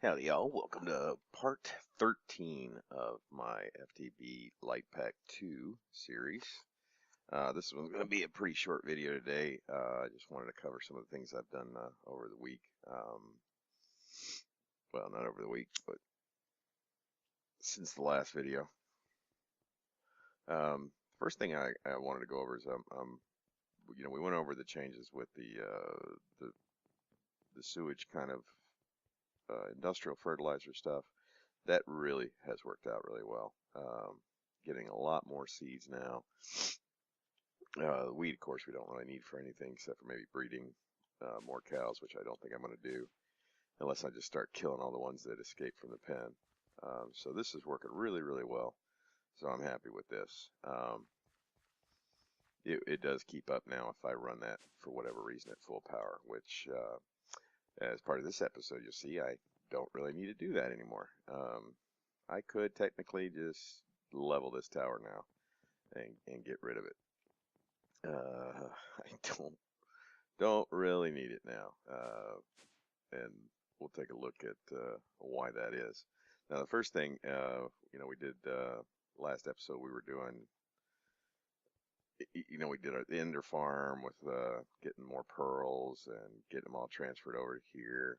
Howdy, y'all. Welcome to part 13 of my FTB Lite Pack 2 series. This one's going to be a pretty short video today. I just wanted to cover some of the things I've done over the week. Well, not over the week, but since the last video. First thing I wanted to go over is we went over the changes with the sewage kind of industrial fertilizer stuff. That really has worked out really well. Getting a lot more seeds now. Wheat, of course, we don't really need for anything except for maybe breeding more cows, which I don't think I'm going to do unless I just start killing all the ones that escape from the pen. So this is working really, really well. So I'm happy with this. It does keep up now if I run that for whatever reason at full power, which as part of this episode, you'll see I don't really need to do that anymore. I could technically just level this tower now and get rid of it. I don't really need it now, and we'll take a look at why that is. Now, the first thing, we did last episode. We were doing, we did the Ender farm with getting more pearls and getting them all transferred over to here.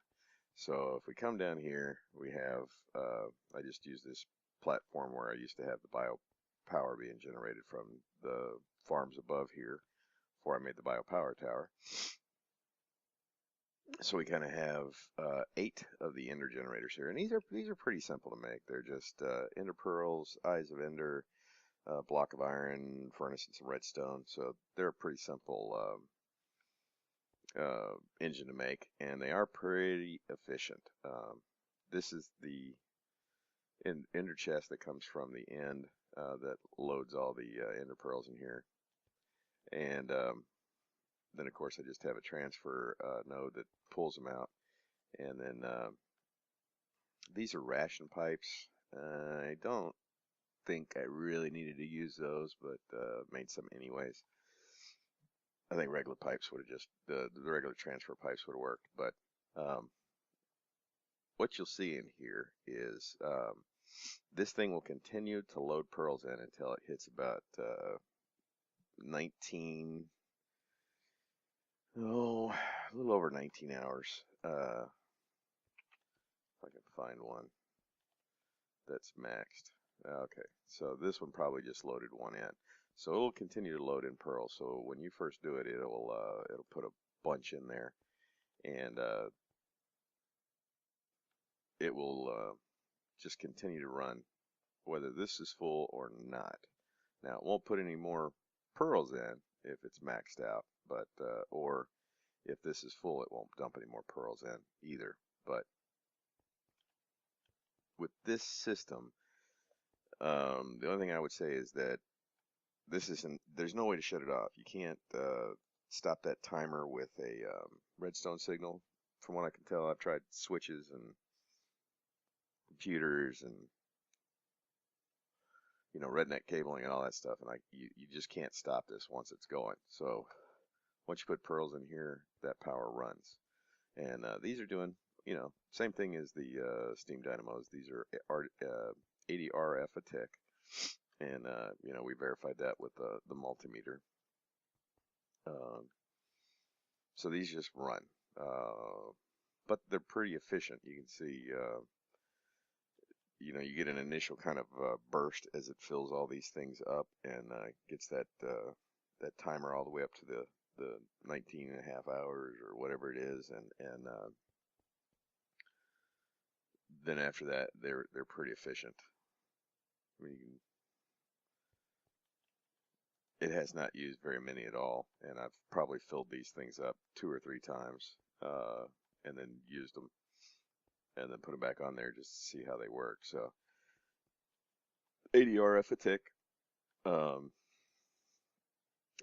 So if we come down here, we have, I just used this platform where I used to have the bio power being generated from the farms above here before I made the biopower tower. So we kind of have 8 of the ender generators here, and these are pretty simple to make. They're just ender pearls, eyes of ender, block of iron, furnace, and some redstone. So they're a pretty simple engine to make, and they are pretty efficient. This is the ender chest that comes from the end that loads all the ender pearls in here, and then of course I just have a transfer node that pulls them out, and then these are ration pipes. I don't think I really needed to use those, but made some anyways. I think regular pipes would have just, the regular transfer pipes would have worked, but what you'll see in here is this thing will continue to load pearls in until it hits about 19, a little over 19 hours. If I can find one that's maxed. Okay, so this one probably just loaded one in. So it'll continue to load in pearls. So when you first do it, it'll put a bunch in there, and it will just continue to run whether this is full or not. Now it won't put any more pearls in if it's maxed out, but or if this is full, it won't dump any more pearls in either. But with this system, the only thing I would say is that there's no way to shut it off. You can't stop that timer with a redstone signal. From what I can tell, I've tried switches and computers and redneck cabling and all that stuff, and you just can't stop this once it's going. So once you put pearls in here, that power runs. And these are doing, same thing as the steam dynamos. These are 80 RF a tick, and we verified that with the multimeter. So these just run, but they're pretty efficient. You can see, you get an initial kind of burst as it fills all these things up and gets that timer all the way up to the 19 and a half hours or whatever it is, and then after that they're pretty efficient. I mean, it has not used very many at all, and I've probably filled these things up 2 or 3 times, and then used them, and then put them back on there just to see how they work. So 80 RF a tick, and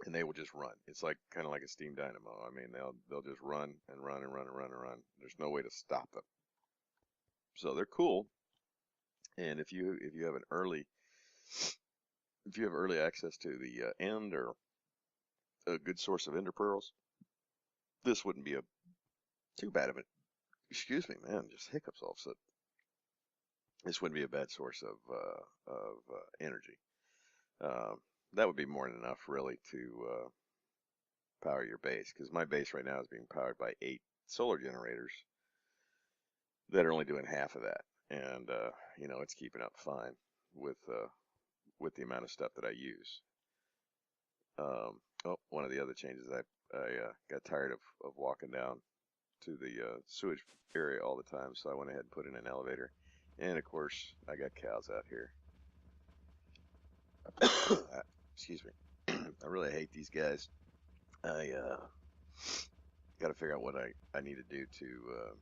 they will just run. It's like kind of like a steam dynamo. I mean, they'll just run and run and run and run and run. There's no way to stop them. So they're cool. And if you have early access to the end or a good source of ender pearls, this wouldn't be too bad of Excuse me, man, just hiccups all of a sudden. This wouldn't be a bad source of energy. Um, that would be more than enough, really, to power your base. Because my base right now is being powered by 8 solar generators that are only doing half of that, and it's keeping up fine with the amount of stuff that I use. Oh, one of the other changes, I got tired of walking down to the sewage area all the time, so I went ahead and put in an elevator. And of course, I got cows out here. Excuse me. I really hate these guys. I got to figure out what I need to do to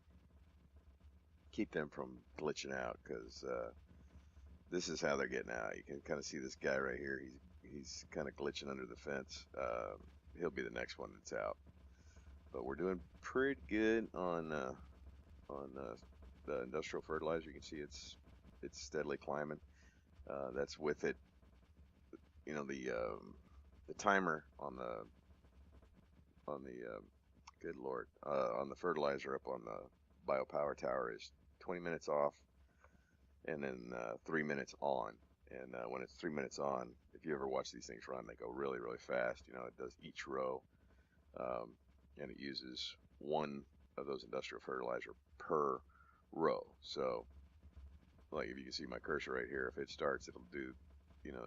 keep them from glitching out, because this is how they're getting out. You can kind of see this guy right here. He's kind of glitching under the fence. He'll be the next one that's out. But we're doing pretty good on the industrial fertilizer. You can see it's steadily climbing. That's with it. The timer on the good lord, on the fertilizer up on the biopower tower is 20 minutes off, and then 3 minutes on. And when it's 3 minutes on, if you ever watch these things run, they go really, really fast. It does each row, and it uses one of those industrial fertilizer per row. So, like, if you can see my cursor right here, if it starts, it'll do,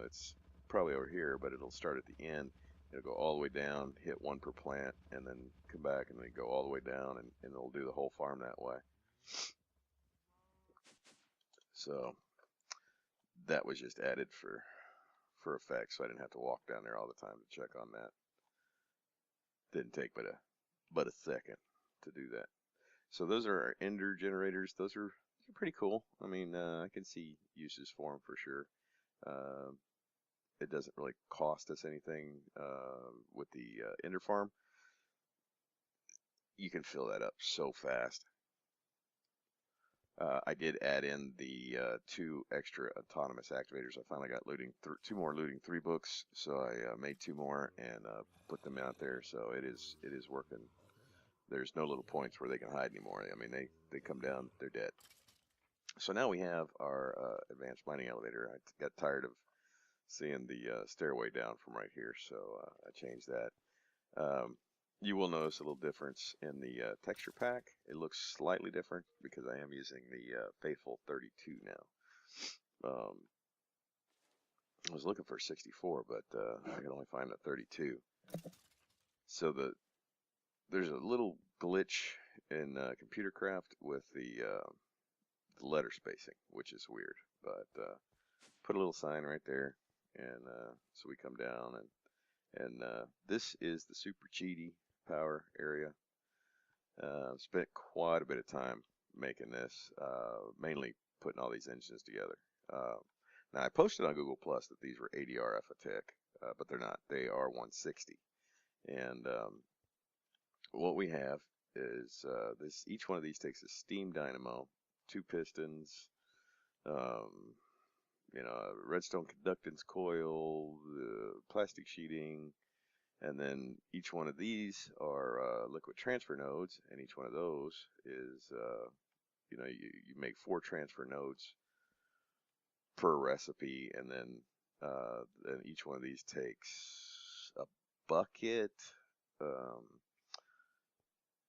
it's probably over here, but it'll start at the end. It'll go all the way down, hit one per plant, and then come back, and then go all the way down, and it'll do the whole farm that way. So that was just added for effect, so I didn't have to walk down there all the time to check on that. Didn't take but a second to do that. So those are our ender generators. Those are pretty cool. I mean, I can see uses for them for sure. It doesn't really cost us anything with the ender farm. You can fill that up so fast. I did add in the 2 extra autonomous activators. I finally got 2 more looting 3 books, so I made 2 more and put them out there. So it is working. There's no little points where they can hide anymore. I mean, they come down, they're dead. So now we have our advanced mining elevator. I got tired of seeing the stairway down from right here, so I changed that. You will notice a little difference in the texture pack. It looks slightly different because I am using the Faithful 32 now. I was looking for 64, but I could only find a 32. So there's a little glitch in Computer Craft with the letter spacing, which is weird. But put a little sign right there, and so we come down, and this is the super cheaty power area. Spent quite a bit of time making this, mainly putting all these engines together. Now I posted on Google Plus that these were 80 RF a tick, but they're not. They are 160. And what we have is each one of these takes a steam dynamo, 2 pistons, a redstone conductance coil, plastic sheeting, and then each one of these are liquid transfer nodes, and each one of those is, you make 4 transfer nodes per recipe, and then each one of these takes a bucket,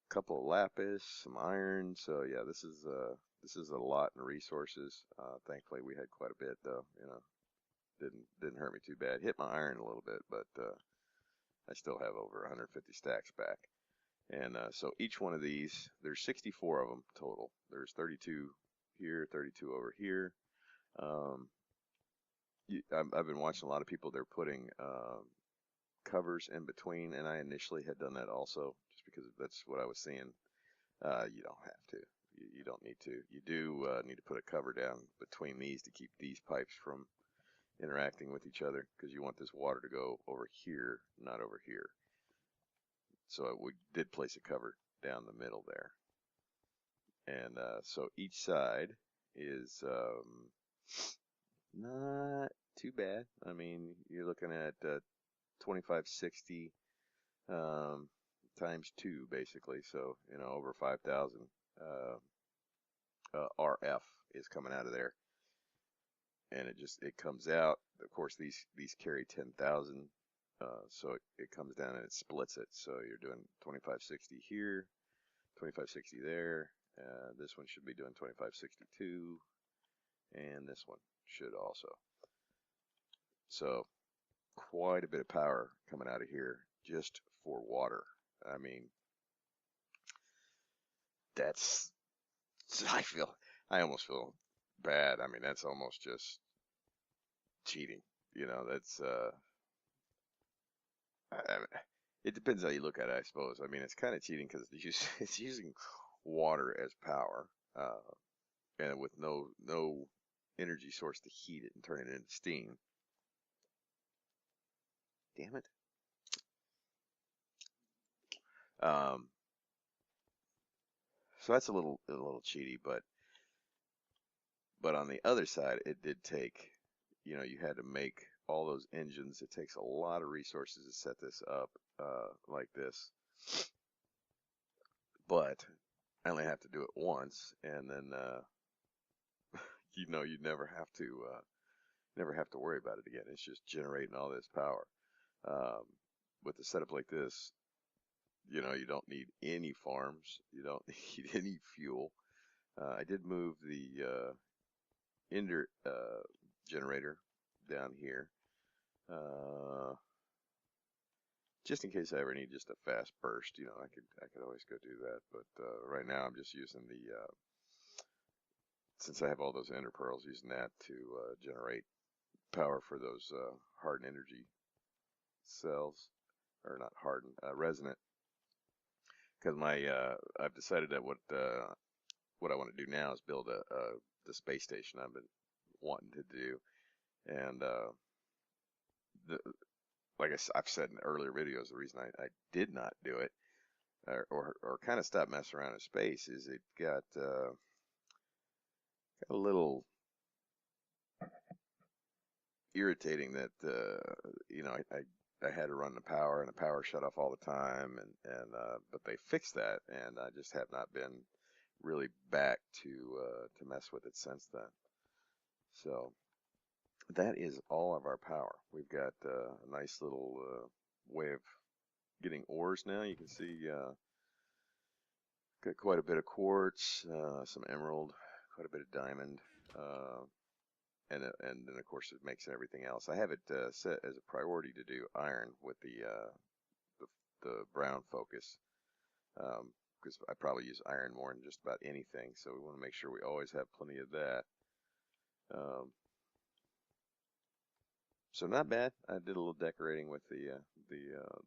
couple of lapis, some iron. So yeah, this is a lot in resources. Thankfully, we had quite a bit though. Didn't hurt me too bad. Hit my iron a little bit, but I still have over 150 stacks back. And so each one of these, there's 64 of them total. There's 32 here, 32 over here. I've been watching a lot of people. They're putting covers in between, and I initially had done that also, just because that's what I was seeing. You don't have to. You don't need to. You do need to put a cover down between these to keep these pipes from interacting with each other, because you want this water to go over here, not over here. So we did place a cover down the middle there. And so each side is not too bad. I mean, you're looking at 2560 times 2, basically. So, over 5,000 RF is coming out of there, and it comes out. Of course, these carry 10,000, so it comes down and it splits it. So you're doing 2560 here, 2560 there. This one should be doing 2562, and this one should also. So quite a bit of power coming out of here just for water. I mean, that's I almost feel bad. I mean, that's almost just cheating. You know, that's it depends how you look at it, I suppose. I mean, it's kind of cheating because it's using water as power, and with no energy source to heat it and turn it into steam. Damn it. So that's a little cheaty, but on the other side, it did take, you know, you had to make all those engines. It takes a lot of resources to set this up like this. But I only have to do it once, and then you know you never have to worry about it again. It's just generating all this power. Um, with a setup like this, you know, you don't need any farms. You don't need any fuel. I did move the Ender generator down here, just in case I ever need just a fast burst. You know, I could always go do that. But right now I'm just using the since I have all those ender pearls, using that to generate power for those hardened energy cells, or not hardened, resonant. Because I've decided that what I want to do now is build the space station I've been wanting to do, and the, like I've said in earlier videos, the reason I did not do it, or kind of stopped messing around in space, is it got a little irritating that you know, I had to run the power, and the power shut off all the time, and but they fixed that, and I just have not been really back to mess with it since then. So that is all of our power. We've got a nice little way of getting ores now. You can see got quite a bit of quartz, some emerald, quite a bit of diamond, and then of course it makes everything else. I have it set as a priority to do iron with the brown focus, because I probably use iron more than just about anything. So we want to make sure we always have plenty of that. So not bad. I did a little decorating with the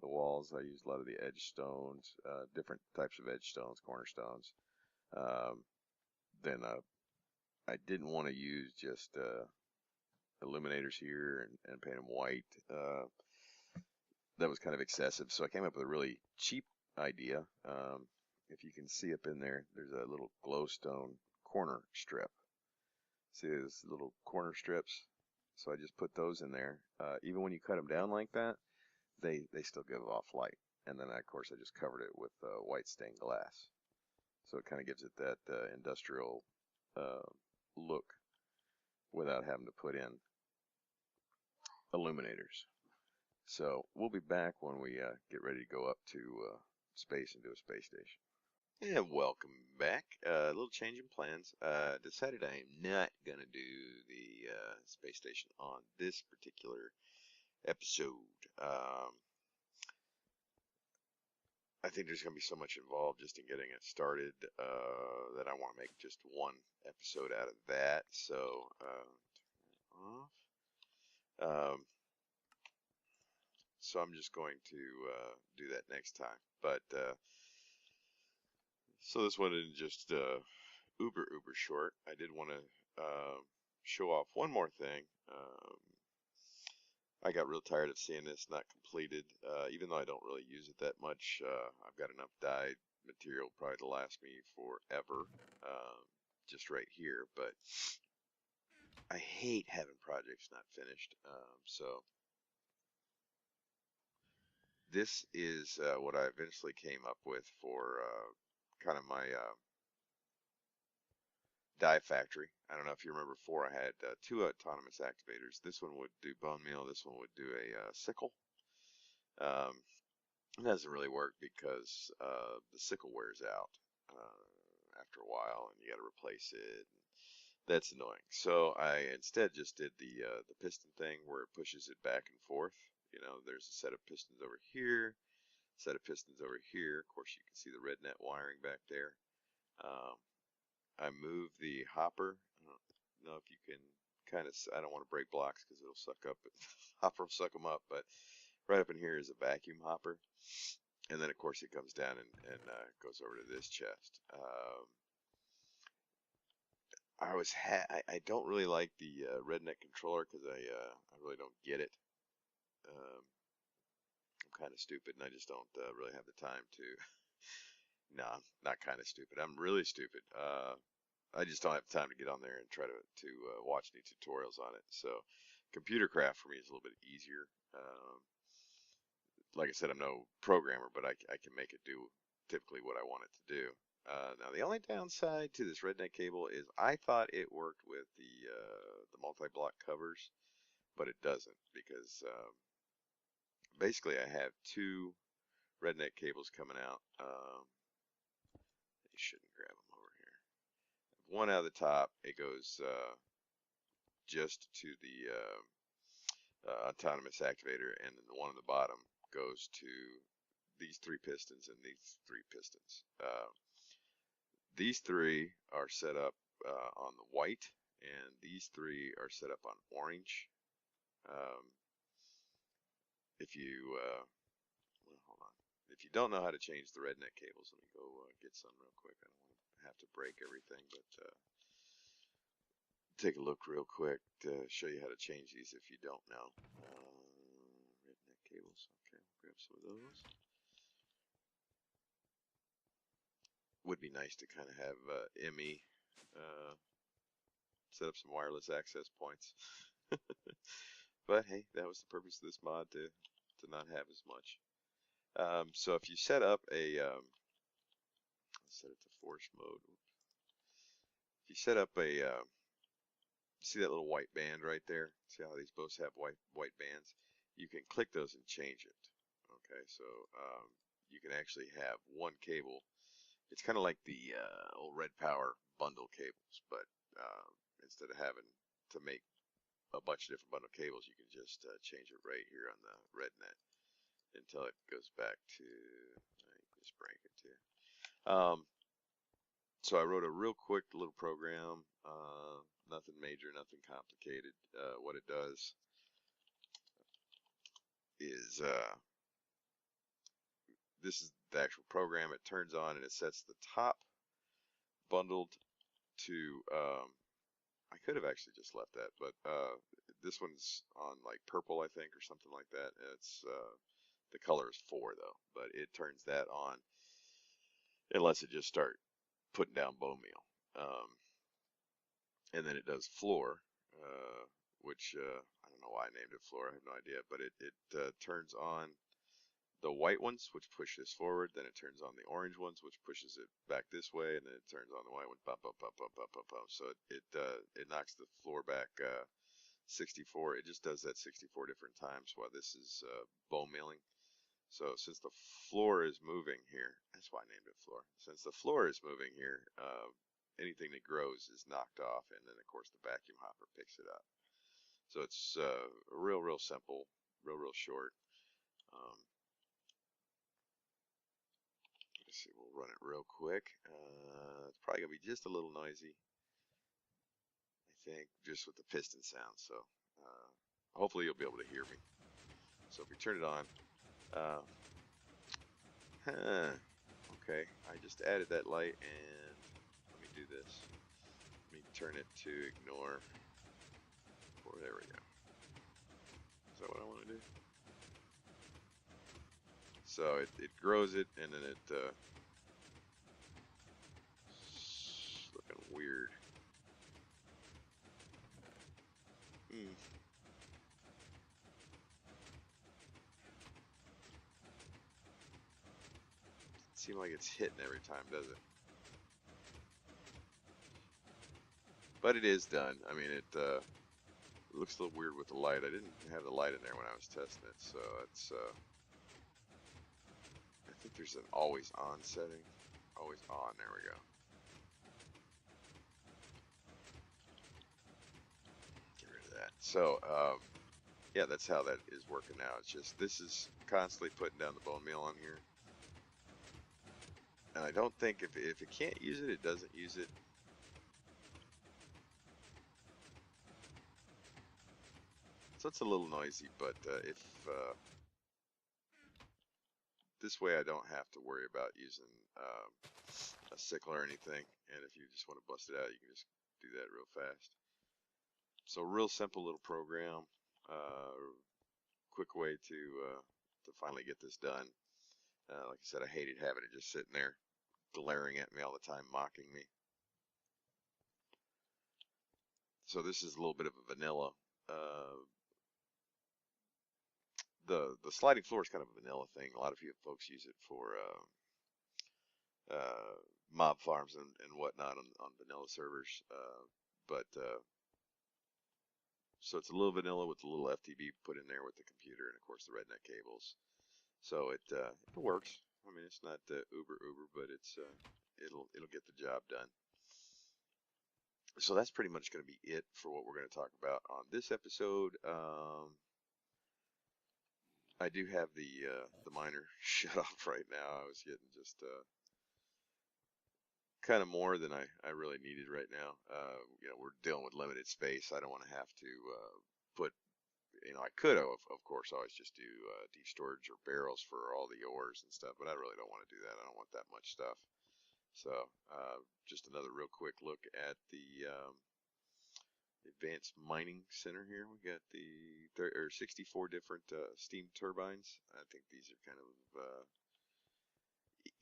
walls. I used a lot of the edge stones, different types of edge stones, cornerstones. Then I didn't want to use just illuminators here and paint them white. That was kind of excessive, so I came up with a really cheap idea. If you can see up in there, there's a little glowstone corner strip. See those little corner strips? So I just put those in there. Even when you cut them down like that, they still give off light. And then of course I just covered it with white stained glass. So it kind of gives it that industrial look without having to put in illuminators. So we'll be back when we get ready to go up to space and do a space station. And welcome back. A little change in plans. Decided I am not going to do the space station on this particular episode. I think there's going to be so much involved just in getting it started that I want to make just one episode out of that. So, so I'm just going to do that next time. But so this one isn't just uber short. I did want to show off one more thing. I got real tired of seeing this not completed, even though I don't really use it that much. I've got enough dyed material probably to last me forever, just right here. But I hate having projects not finished. So this is what I eventually came up with for kind of my dye factory. I don't know if you remember before, I had two autonomous activators. This one would do bone meal. This one would do a sickle. It doesn't really work because the sickle wears out after a while, and you got to replace it. That's annoying. So I instead just did the piston thing where it pushes it back and forth. You know, there's a set of pistons over here, set of pistons over here. Of course, you can see the red net wiring back there. I move the hopper. I don't know if you can kind of, I don't want to break blocks because it'll suck up, hopper will suck them up, but right up in here is a vacuum hopper. And then of course it comes down and goes over to this chest. I don't really like the redneck controller because I really don't get it. I'm kind of stupid and I just don't really have the time to. No, I'm not kind of stupid. I'm really stupid. I just don't have time to get on there and try to watch any tutorials on it. So computer craft for me is a little bit easier. Like I said, I'm no programmer, but I can make it do typically what I want it to do. Now the only downside to this redneck cable is I thought it worked with the multi-block covers, but it doesn't because basically I have two redneck cables coming out. You shouldn't grab them over here. One out of the top, it goes just to the autonomous activator, and then the one on the bottom goes to these three pistons and these three pistons. These three are set up on the white, and these three are set up on orange. If you well, hold on. If you don't know how to change the redneck cables, let me go get some real quick. I don't want to have to break everything, but take a look real quick to show you how to change these if you don't know. Redneck cables. Okay, we'll grab some of those. Would be nice to kind of have Emmy set up some wireless access points. But hey, that was the purpose of this mod, to not have as much. So if you set up a, let's set it to force mode. If you set up a, see that little white band right there? See how these both have white bands? You can click those and change it. Okay, so you can actually have one cable. It's kind of like the old Red Power bundle cables, but instead of having to make a bunch of different bundle cables, you can just change it right here on the red net until it goes back to, just break it too. So I wrote a real quick little program, nothing major, nothing complicated. What it does is, this is the actual program. It turns on and it sets the top bundled to, I could have actually just left that, but this one's on like purple, I think, or something like that. It's the color is 4 though, but it turns that on and lets it just start putting down bone meal. And then it does floor, which I don't know why I named it floor. I have no idea, but it turns on the white ones, which push this forward. Then it turns on the orange ones, which pushes it back this way, and then it turns on the white one, bump, bump, bump, bump, bump, bump, bump. So it knocks the floor back 64. It just does that 64 different times while this is bone milling. So since the floor is moving here, that's why I named it floor. Since the floor is moving here, anything that grows is knocked off, and then of course the vacuum hopper picks it up. So it's real simple, real short. Let's see, we'll run it real quick. It's probably gonna be just a little noisy, I think, just with the piston sound. So hopefully you'll be able to hear me. So if we turn it on, okay, I just added that light, and let me do this. Let me turn it to ignore. Oh, there we go. Is that what I want to do? So it grows it, and then it looking weird. Seems like it's hitting every time, does it? but it is done. I mean, it looks a little weird with the light. I didn't have the light in there when I was testing it, so it's I think there's an always on setting. Always on, there we go. Get rid of that. So yeah, that's how that is working now. It's just, this is constantly putting down the bone meal on here. And I don't think if it can't use it, it doesn't use it. So it's a little noisy, but if this way I don't have to worry about using a sickle or anything. And if you just want to bust it out, you can just do that real fast. So real simple little program, quick way to finally get this done. Like I said, I hated having it just sitting there glaring at me all the time, mocking me. So this is a little bit of a vanilla. The sliding floor is kind of a vanilla thing. A lot of you folks use it for mob farms and whatnot on vanilla servers. So it's a little vanilla with a little FTB put in there with the computer and of course the redneck cables. So it works. I mean, it's not uber, but it'll get the job done. So that's pretty much going to be it for what we're going to talk about on this episode. I do have the miner shut off right now. I was getting just kind of more than I really needed right now. We're dealing with limited space. I don't want to have to put, I could of course always just do deep storage or barrels for all the ores and stuff, but I really don't want to do that. I don't want that much stuff. So just another real quick look at the Advanced Mining Center here. We got the 64 different steam turbines. I think these are kind of,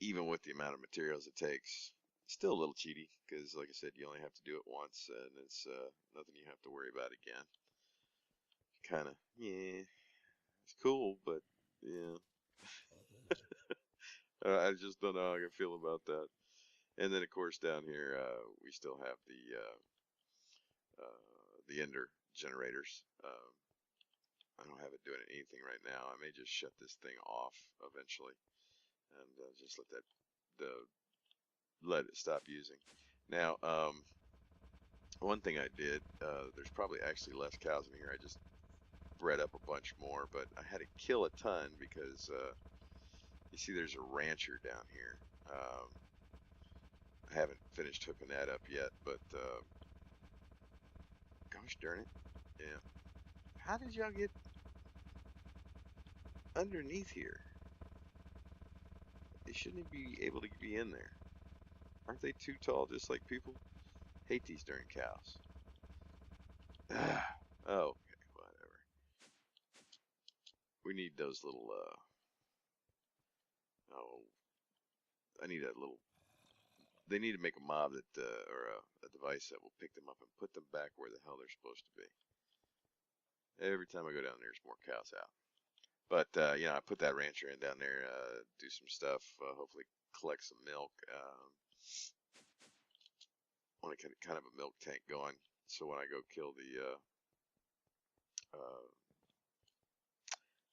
even with the amount of materials it takes, still a little cheaty because, like I said, you only have to do it once and it's nothing you have to worry about again. Kind of, yeah, it's cool, but yeah. I just don't know how I can feel about that. And then, of course, down here we still have the ender generators. I don't have it doing anything right now. I may just shut this thing off eventually and just let it stop using. Now, one thing I did, there's probably actually less cows in here. I just bred up a bunch more, but I had to kill a ton because you see there's a rancher down here. I haven't finished hooking that up yet, but gosh darn it. Yeah. How did y'all get underneath here? They shouldn't be able to be in there. Aren't they too tall just like people? Hate these darn cows. Oh, okay, whatever. We need those little, I need a little, they need to make a mob that, or a device that will pick them up and put them back where the hell they're supposed to be. Every time I go down there, there's more cows out. But, I put that rancher in down there, do some stuff, hopefully collect some milk. I want to get kind of a milk tank going, so when I go kill the,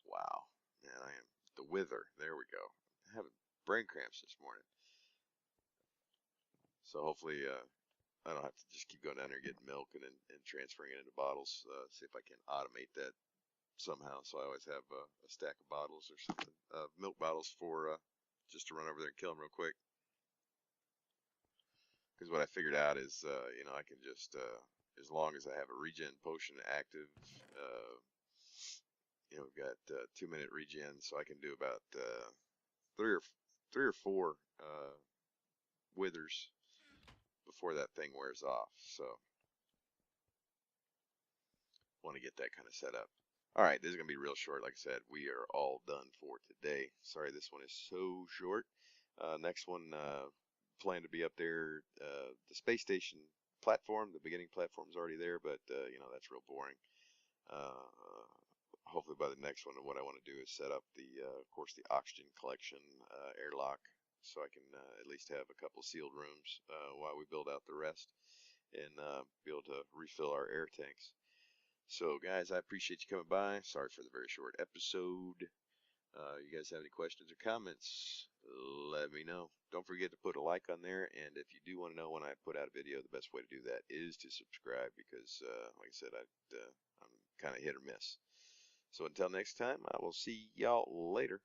wow, man, the wither, there we go. I'm having brain cramps this morning. So hopefully, I don't have to just keep going down there getting milk and transferring it into bottles. See if I can automate that somehow. So I always have a stack of bottles or something, milk bottles for just to run over there and kill them real quick. Because what I figured out is, I can just, as long as I have a regen potion active, we've got 2-minute regen, so I can do about three or four withers before that thing wears off. So want to get that kind of set up. All right, this is going to be real short. Like I said, we are all done for today. Sorry this one is so short. Next one, plan to be up there. The space station platform, the beginning platform is already there, but that's real boring. Hopefully by the next one, what I want to do is set up of course, the oxygen collection airlock, so I can at least have a couple sealed rooms while we build out the rest. and be able to refill our air tanks. So, guys, I appreciate you coming by. Sorry for the very short episode. You guys have any questions or comments, let me know. Don't forget to put a like on there, and if you do want to know when I put out a video, the best way to do that is to subscribe because, like I said, I'm kind of hit or miss. So until next time, I will see y'all later.